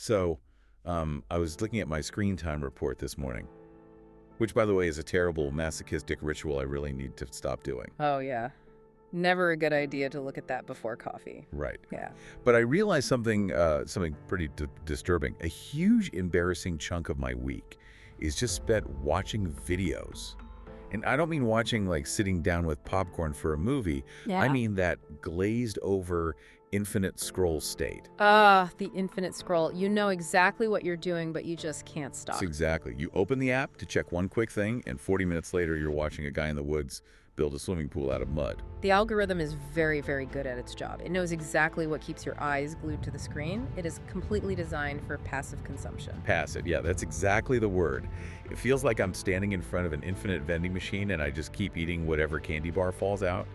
So, I was looking at my screen time report this morning, which, by the way, is a terrible masochistic ritual I really need to stop doing. Oh, yeah. Never a good idea to look at that before coffee. Right. Yeah. But I realized something pretty disturbing. A huge, embarrassing chunk of my week is just spent watching videos. And I don't mean watching like sitting down with popcorn for a movie. Yeah. I mean that glazed over infinite scroll state. The infinite scroll. You know exactly what you're doing, but you just can't stop. So exactly. You open the app to check one quick thing, and 40 minutes later, you're watching a guy in the woods build a swimming pool out of mud. The algorithm is very, very good at its job. It knows exactly what keeps your eyes glued to the screen. It is completely designed for passive consumption. Passive, yeah, that's exactly the word. It feels like I'm standing in front of an infinite vending machine and I just keep eating whatever candy bar falls out.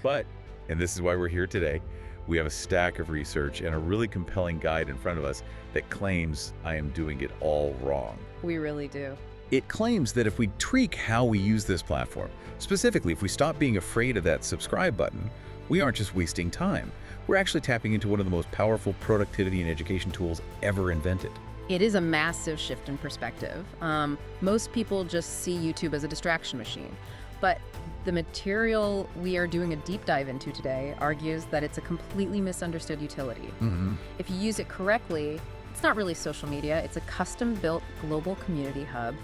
But, and this is why we're here today, we have a stack of research and a really compelling guide in front of us that claims I am doing it all wrong. We really do. It claims that if we tweak how we use this platform, specifically if we stop being afraid of that subscribe button, we aren't just wasting time. We're actually tapping into one of the most powerful productivity and education tools ever invented. It is a massive shift in perspective. Most people just see YouTube as a distraction machine, but the material we are doing a deep dive into today argues that it's a completely misunderstood utility. If you use it correctly, it's not really social media. It's a custom-built global community hub.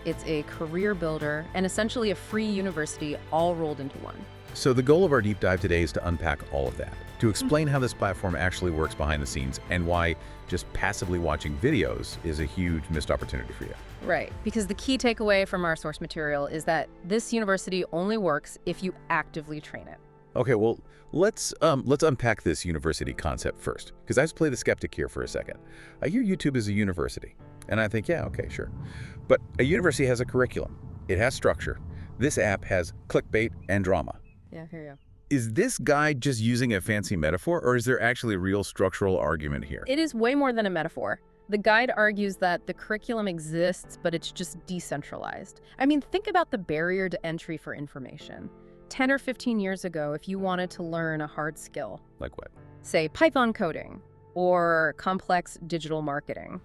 It's a career builder and essentially a free university all rolled into one. So the goal of our deep dive today is to unpack all of that, to explain how this platform actually works behind the scenes and why just passively watching videos is a huge missed opportunity for you. Right, because the key takeaway from our source material is that this university only works if you actively train it. Okay, well, let's unpack this university concept first, because I just play the skeptic here for a second. I hear YouTube is a university, and I think, yeah, okay, sure. But a university has a curriculum. It has structure. This app has clickbait and drama. Yeah, I hear you. Is this guide just using a fancy metaphor, or is there actually a real structural argument here? It is way more than a metaphor. The guide argues that the curriculum exists, but it's just decentralized. I mean, think about the barrier to entry for information. 10 or 15 years ago, if you wanted to learn a hard skill, Like what? say Python coding or complex digital marketing,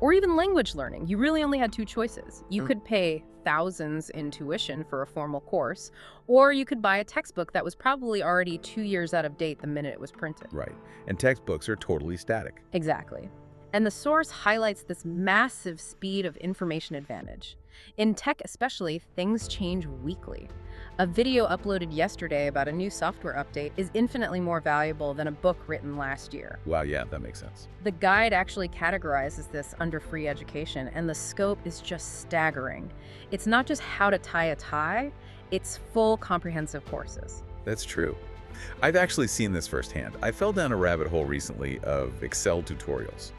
or even language learning, you really only had two choices. You could pay thousands in tuition for a formal course, or you could buy a textbook that was probably already 2 years out of date the minute it was printed. Right. And textbooks are totally static. Exactly. And the source highlights this massive speed of information advantage. In tech especially, things change weekly. A video uploaded yesterday about a new software update is infinitely more valuable than a book written last year. Wow, yeah, that makes sense. The guide actually categorizes this under free education, and the scope is just staggering. It's not just how to tie a tie, it's full comprehensive courses. That's true. I've actually seen this firsthand. I fell down a rabbit hole recently of Excel tutorials.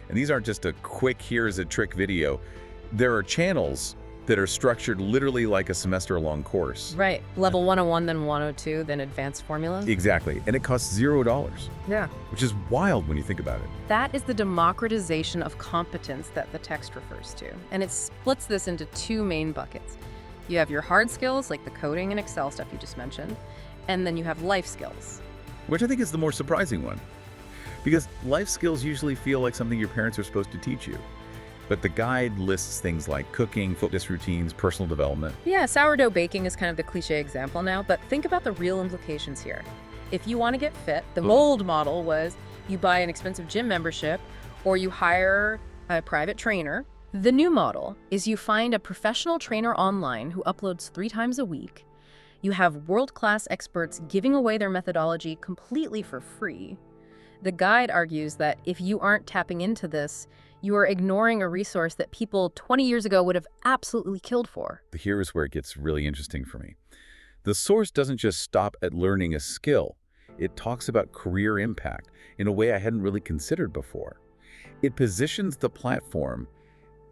And these aren't just a quick, here's a trick video. There are channels that are structured literally like a semester-long course. Right. Level 101, then 102, then advanced formulas. Exactly. And it costs $0, Yeah. which is wild when you think about it. That is the democratization of competence that the text refers to. And it splits this into two main buckets. You have your hard skills, like the coding and Excel stuff you just mentioned, and then you have life skills. Which I think is the more surprising one. Because life skills usually feel like something your parents are supposed to teach you. But the guide lists things like cooking, fitness routines, personal development. Yeah, sourdough baking is kind of the cliche example now, but think about the real implications here. If you want to get fit, the old model was you buy an expensive gym membership or you hire a private trainer. The new model is you find a professional trainer online who uploads 3 times a week. You have world-class experts giving away their methodology completely for free. The guide argues that if you aren't tapping into this, you are ignoring a resource that people 20 years ago would have absolutely killed for. Here is where it gets really interesting for me. The source doesn't just stop at learning a skill. It talks about career impact in a way I hadn't really considered before. It positions the platform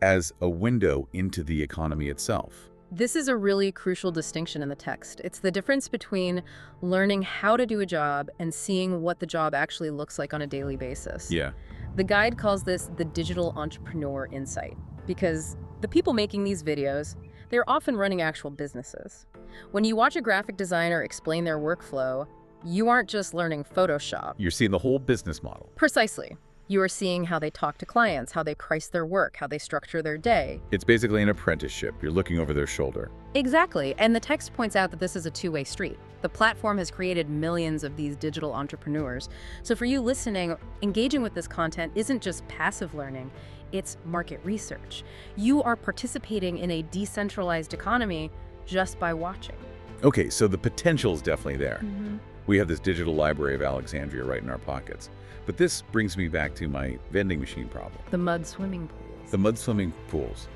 as a window into the economy itself. This is a really crucial distinction in the text. It's the difference between learning how to do a job and seeing what the job actually looks like on a daily basis. Yeah. The guide calls this the digital entrepreneur insight because the people making these videos, they're often running actual businesses. When you watch a graphic designer explain their workflow, you aren't just learning Photoshop. You're seeing the whole business model. Precisely. You are seeing how they talk to clients, how they price their work, how they structure their day. It's basically an apprenticeship. You're looking over their shoulder. Exactly, and the text points out that this is a two-way street. The platform has created millions of these digital entrepreneurs. So for you listening, engaging with this content isn't just passive learning, it's market research. You are participating in a decentralized economy just by watching. Okay, so the potential is definitely there. Mm-hmm. We have this digital library of Alexandria right in our pockets. But this brings me back to my vending machine problem. The mud swimming pools. The mud swimming pools.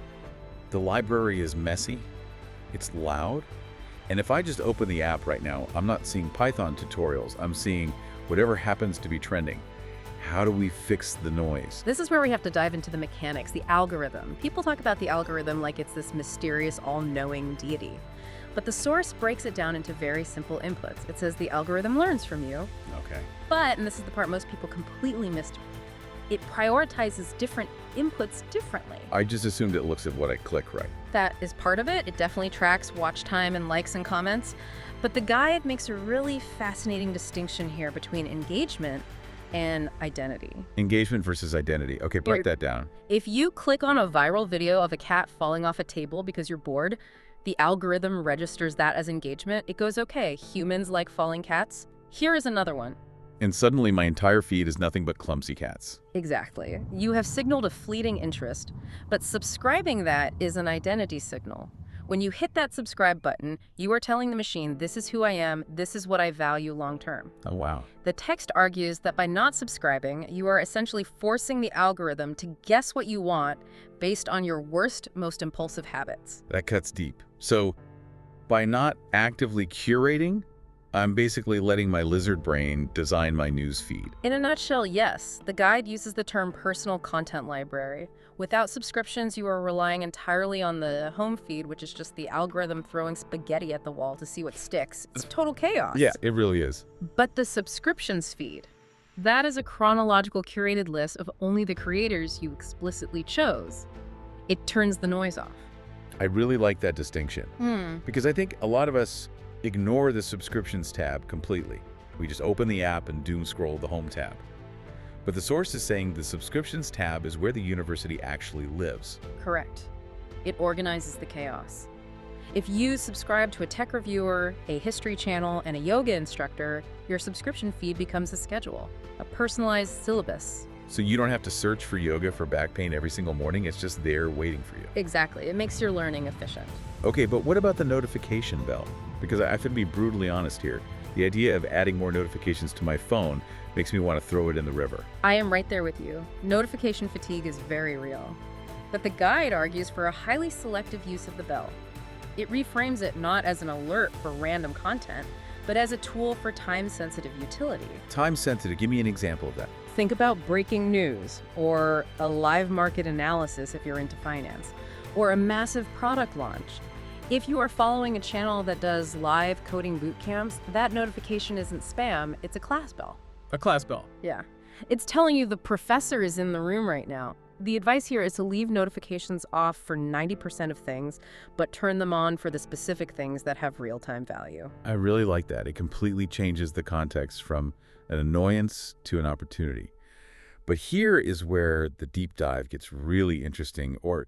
The library is messy, it's loud, and if I just open the app right now, I'm not seeing Python tutorials, I'm seeing whatever happens to be trending. How do we fix the noise? This is where we have to dive into the mechanics, the algorithm. People talk about the algorithm like it's this mysterious, all-knowing deity. But the source breaks it down into very simple inputs. It says the algorithm learns from you. Okay. But, and this is the part most people completely missed, it prioritizes different inputs differently. I just assumed it looks at what I click, right? That is part of it. It definitely tracks watch time and likes and comments. But the guide makes a really fascinating distinction here between engagement and identity. Engagement versus identity. Okay, break that down. If you click on a viral video of a cat falling off a table because you're bored, the algorithm registers that as engagement. It goes, okay, humans like falling cats. Here is another one. And suddenly my entire feed is nothing but clumsy cats. Exactly. You have signaled a fleeting interest, but subscribing that is an identity signal. When you hit that subscribe button, you are telling the machine, this is who I am, this is what I value long term. Oh, wow. The text argues that by not subscribing, you are essentially forcing the algorithm to guess what you want based on your worst, most impulsive habits. That cuts deep. So by not actively curating, I'm basically letting my lizard brain design my news feed. In a nutshell, yes. The guide uses the term personal content library. Without subscriptions, you are relying entirely on the home feed, which is just the algorithm throwing spaghetti at the wall to see what sticks. It's total chaos. Yeah, it really is. But the subscriptions feed, that is a chronological curated list of only the creators you explicitly chose. It turns the noise off. I really like that distinction because I think a lot of us ignore the subscriptions tab completely. We just open the app and doom scroll the home tab. But the source is saying the subscriptions tab is where the university actually lives. Correct. It organizes the chaos. If you subscribe to a tech reviewer, a history channel, and a yoga instructor, your subscription feed becomes a schedule, a personalized syllabus. So you don't have to search for yoga for back pain every single morning, it's just there waiting for you. Exactly. It makes your learning efficient. Okay, but what about the notification bell? Because I have to be brutally honest here. The idea of adding more notifications to my phone makes me want to throw it in the river. I am right there with you. Notification fatigue is very real. But the guide argues for a highly selective use of the bell. It reframes it not as an alert for random content, but as a tool for time-sensitive utility. Time-sensitive, give me an example of that. Think about breaking news, or a live market analysis if you're into finance, or a massive product launch. If you are following a channel that does live coding boot camps, that notification isn't spam, it's a class bell. A class bell. Yeah. It's telling you the professor is in the room right now. The advice here is to leave notifications off for 90% of things, but turn them on for the specific things that have real-time value. I really like that. It completely changes the context from an annoyance to an opportunity. But here is where the deep dive gets really interesting, or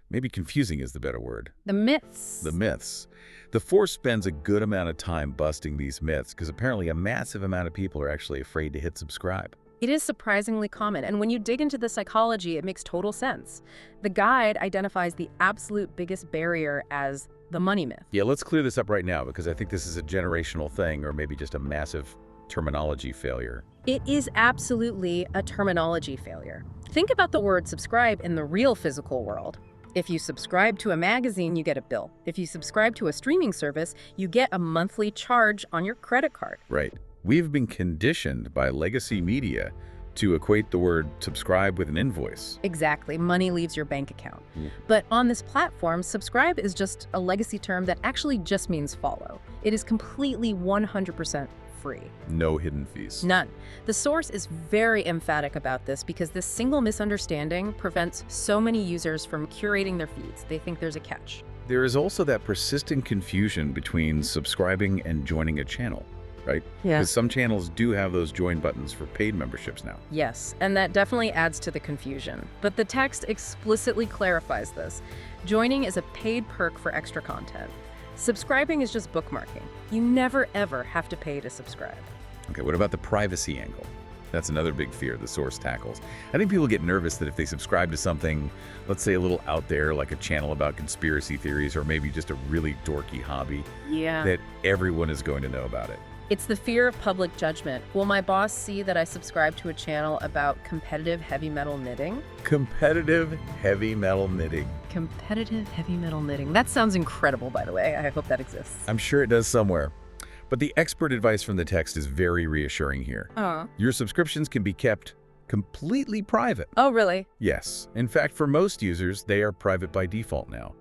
maybe confusing is the better word. The myths. The myths. The force spends a good amount of time busting these myths because apparently a massive amount of people are actually afraid to hit subscribe. It is surprisingly common, and when you dig into the psychology, it makes total sense. The guide identifies the absolute biggest barrier as the money myth. Yeah, let's clear this up right now because I think this is a generational thing or maybe just a massive terminology failure. It is absolutely a terminology failure. Think about the word subscribe in the real physical world. If you subscribe to a magazine, you get a bill. If you subscribe to a streaming service, you get a monthly charge on your credit card. Right. We've been conditioned by legacy media to equate the word subscribe with an invoice. Exactly. Money leaves your bank account. Yeah. But on this platform, subscribe is just a legacy term that actually just means follow. It is completely 100% free. No hidden fees. None. The source is very emphatic about this because this single misunderstanding prevents so many users from curating their feeds. They think there's a catch. There is also that persistent confusion between subscribing and joining a channel. right? Yeah. Because some channels do have those join buttons for paid memberships now. Yes, and that definitely adds to the confusion. But the text explicitly clarifies this. Joining is a paid perk for extra content. Subscribing is just bookmarking. You never, ever have to pay to subscribe. Okay, what about the privacy angle? That's another big fear the source tackles. I think people get nervous that if they subscribe to something, let's say a little out there, like a channel about conspiracy theories or maybe just a really dorky hobby, that everyone is going to know about it. It's the fear of public judgment. Will my boss see that I subscribe to a channel about competitive heavy metal knitting? Competitive heavy metal knitting. Competitive heavy metal knitting. That sounds incredible, by the way. I hope that exists. I'm sure it does somewhere. But the expert advice from the text is very reassuring here. Your subscriptions can be kept completely private. Oh, really? Yes. In fact, for most users, they are private by default now.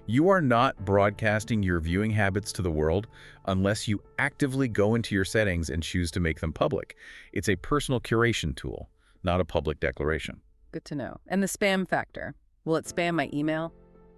You are not broadcasting your viewing habits to the world unless you actively go into your settings and choose to make them public. It's a personal curation tool, not a public declaration. Good to know. And the spam factor. Will it spam my email?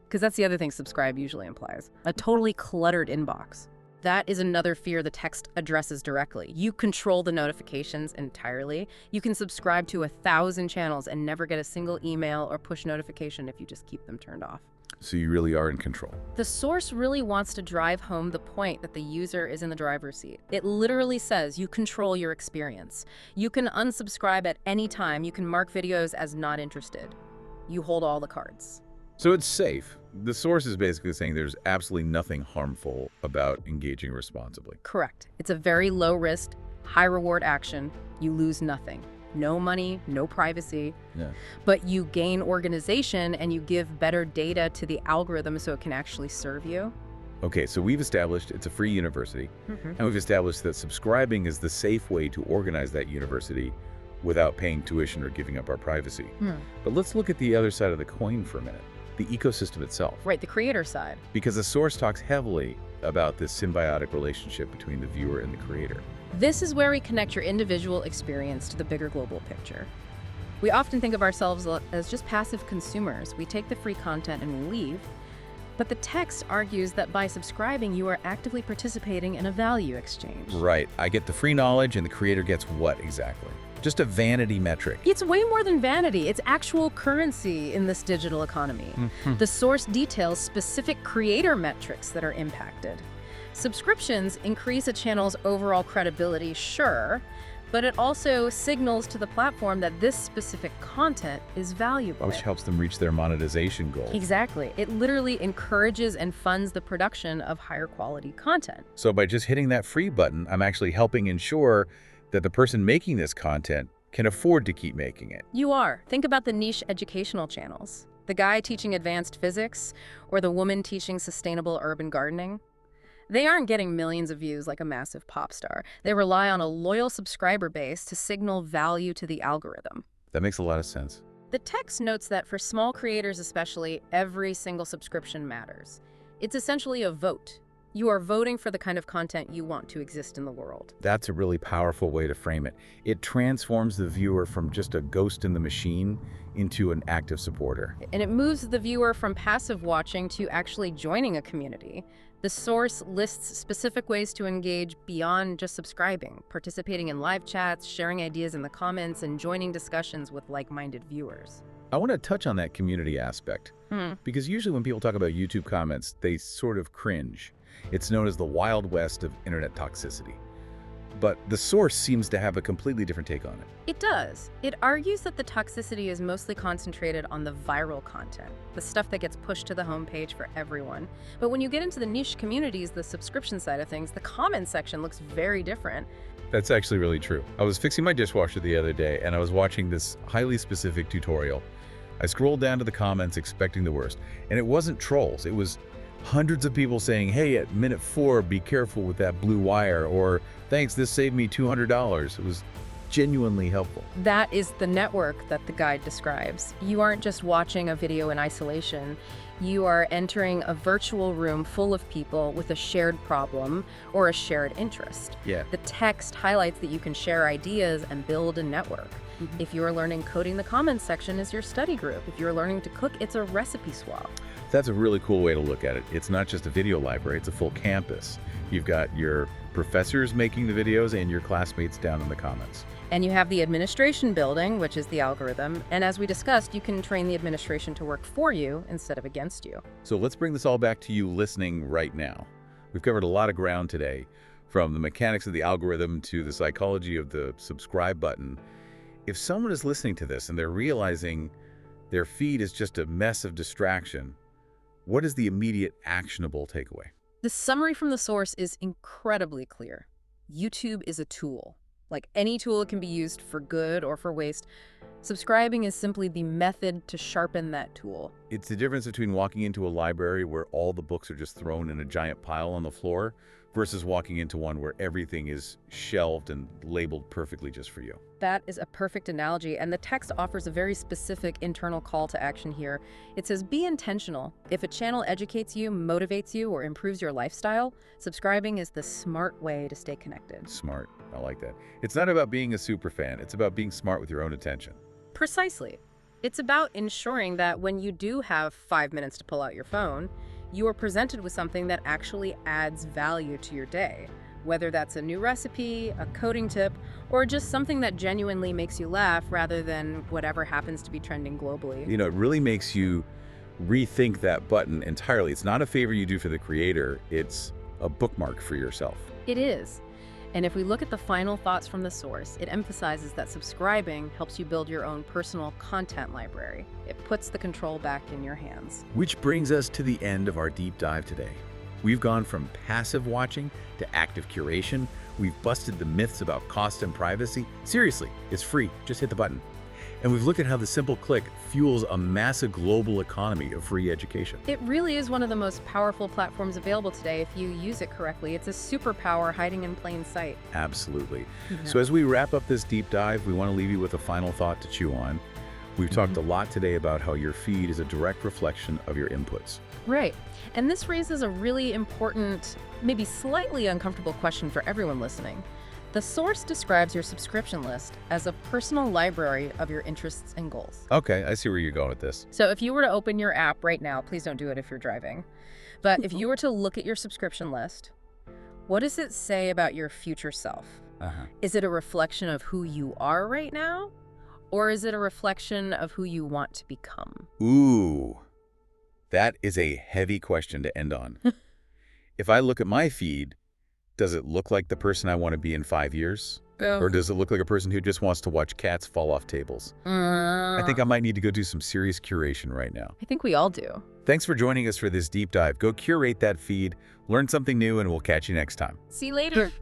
Because that's the other thing subscribe usually implies. A totally cluttered inbox. That is another fear the text addresses directly. You control the notifications entirely. You can subscribe to 1,000 channels and never get a single email or push notification if you just keep them turned off. So you really are in control. The source really wants to drive home the point that the user is in the driver's seat. It literally says you control your experience. You can unsubscribe at any time. You can mark videos as not interested. You hold all the cards. So it's safe. The source is basically saying there's absolutely nothing harmful about engaging responsibly. Correct. It's a very low-risk, high-reward action. You lose nothing. No money, no privacy. Yeah. But you gain organization and you give better data to the algorithm so it can actually serve you. Okay, so we've established it's a free university, and we've established that subscribing is the safe way to organize that university without paying tuition or giving up our privacy. But let's look at the other side of the coin for a minute. The ecosystem itself. Right, the creator side. Because the source talks heavily about this symbiotic relationship between the viewer and the creator. This is where we connect your individual experience to the bigger global picture. We often think of ourselves as just passive consumers. We take the free content and we leave. But the text argues that by subscribing, you are actively participating in a value exchange. Right. I get the free knowledge and the creator gets what exactly? Just a vanity metric. It's way more than vanity. It's actual currency in this digital economy. The source details specific creator metrics that are impacted. Subscriptions increase a channel's overall credibility, sure, but it also signals to the platform that this specific content is valuable. Which helps them reach their monetization goals. Exactly. It literally encourages and funds the production of higher quality content. So by just hitting that free button, I'm actually helping ensure that the person making this content can afford to keep making it. You are. Think about the niche educational channels. The guy teaching advanced physics or the woman teaching sustainable urban gardening. They aren't getting millions of views like a massive pop star. They rely on a loyal subscriber base to signal value to the algorithm. That makes a lot of sense. The text notes that for small creators especially, every single subscription matters. It's essentially a vote. You are voting for the kind of content you want to exist in the world. That's a really powerful way to frame it. It transforms the viewer from just a ghost in the machine into an active supporter. And it moves the viewer from passive watching to actually joining a community. The source lists specific ways to engage beyond just subscribing, participating in live chats, sharing ideas in the comments, and joining discussions with like-minded viewers. I want to touch on that community aspect, because usually when people talk about YouTube comments, they sort of cringe. It's known as the Wild West of internet toxicity. But the source seems to have a completely different take on it. It does. It argues that the toxicity is mostly concentrated on the viral content, the stuff that gets pushed to the homepage for everyone. But when you get into the niche communities, the subscription side of things, the comment section looks very different. That's actually really true. I was fixing my dishwasher the other day and I was watching this highly specific tutorial. I scrolled down to the comments expecting the worst, and it wasn't trolls. It was hundreds of people saying, hey, at minute 4, be careful with that blue wire, or thanks, this saved me $200. It was genuinely helpful. That is the network that the guide describes. You aren't just watching a video in isolation. You are entering a virtual room full of people with a shared problem or a shared interest. Yeah. The text highlights that you can share ideas and build a network. If you're learning coding, the comments section is your study group. If you're learning to cook, it's a recipe swap. That's a really cool way to look at it. It's not just a video library, it's a full campus. You've got your professors making the videos and your classmates down in the comments. And you have the administration building, which is the algorithm. And as we discussed, you can train the administration to work for you instead of against you. So let's bring this all back to you listening right now. We've covered a lot of ground today, from the mechanics of the algorithm to the psychology of the subscribe button. If someone is listening to this and they're realizing their feed is just a mess of distraction, what is the immediate actionable takeaway? The summary from the source is incredibly clear. YouTube is a tool. Like any tool, it can be used for good or for waste. Subscribing is simply the method to sharpen that tool. It's the difference between walking into a library where all the books are just thrown in a giant pile on the floor versus walking into one where everything is shelved and labeled perfectly just for you. That is a perfect analogy, and the text offers a very specific internal call to action here. It says, be intentional. If a channel educates you, motivates you, or improves your lifestyle, subscribing is the smart way to stay connected. Smart. I like that. It's not about being a super fan. It's about being smart with your own attention. Precisely. It's about ensuring that when you do have 5 minutes to pull out your phone, you are presented with something that actually adds value to your day, whether that's a new recipe, a coding tip, or just something that genuinely makes you laugh rather than whatever happens to be trending globally. You know, it really makes you rethink that button entirely. It's not a favor you do for the creator. It's a bookmark for yourself. It is. And if we look at the final thoughts from the source, it emphasizes that subscribing helps you build your own personal content library. It puts the control back in your hands. Which brings us to the end of our deep dive today. We've gone from passive watching to active curation. We've busted the myths about cost and privacy. Seriously, it's free. Just hit the button. And we've looked at how the simple click fuels a massive global economy of free education. It really is one of the most powerful platforms available today if you use it correctly. It's a superpower hiding in plain sight. Absolutely. So as we wrap up this deep dive, we want to leave you with a final thought to chew on. We've talked a lot today about how your feed is a direct reflection of your inputs. Right. And this raises a really important, maybe slightly uncomfortable question for everyone listening. The source describes your subscription list as a personal library of your interests and goals. Okay, I see where you're going with this. So if you were to open your app right now, please don't do it if you're driving, but if you were to look at your subscription list, what does it say about your future self? Is it a reflection of who you are right now? Or is it a reflection of who you want to become? Ooh, that is a heavy question to end on. If I look at my feed, does it look like the person I want to be in 5 years? Or does it look like a person who just wants to watch cats fall off tables? I think I might need to go do some serious curation right now. I think we all do. Thanks for joining us for this deep dive. Go curate that feed, learn something new, and we'll catch you next time. See you later.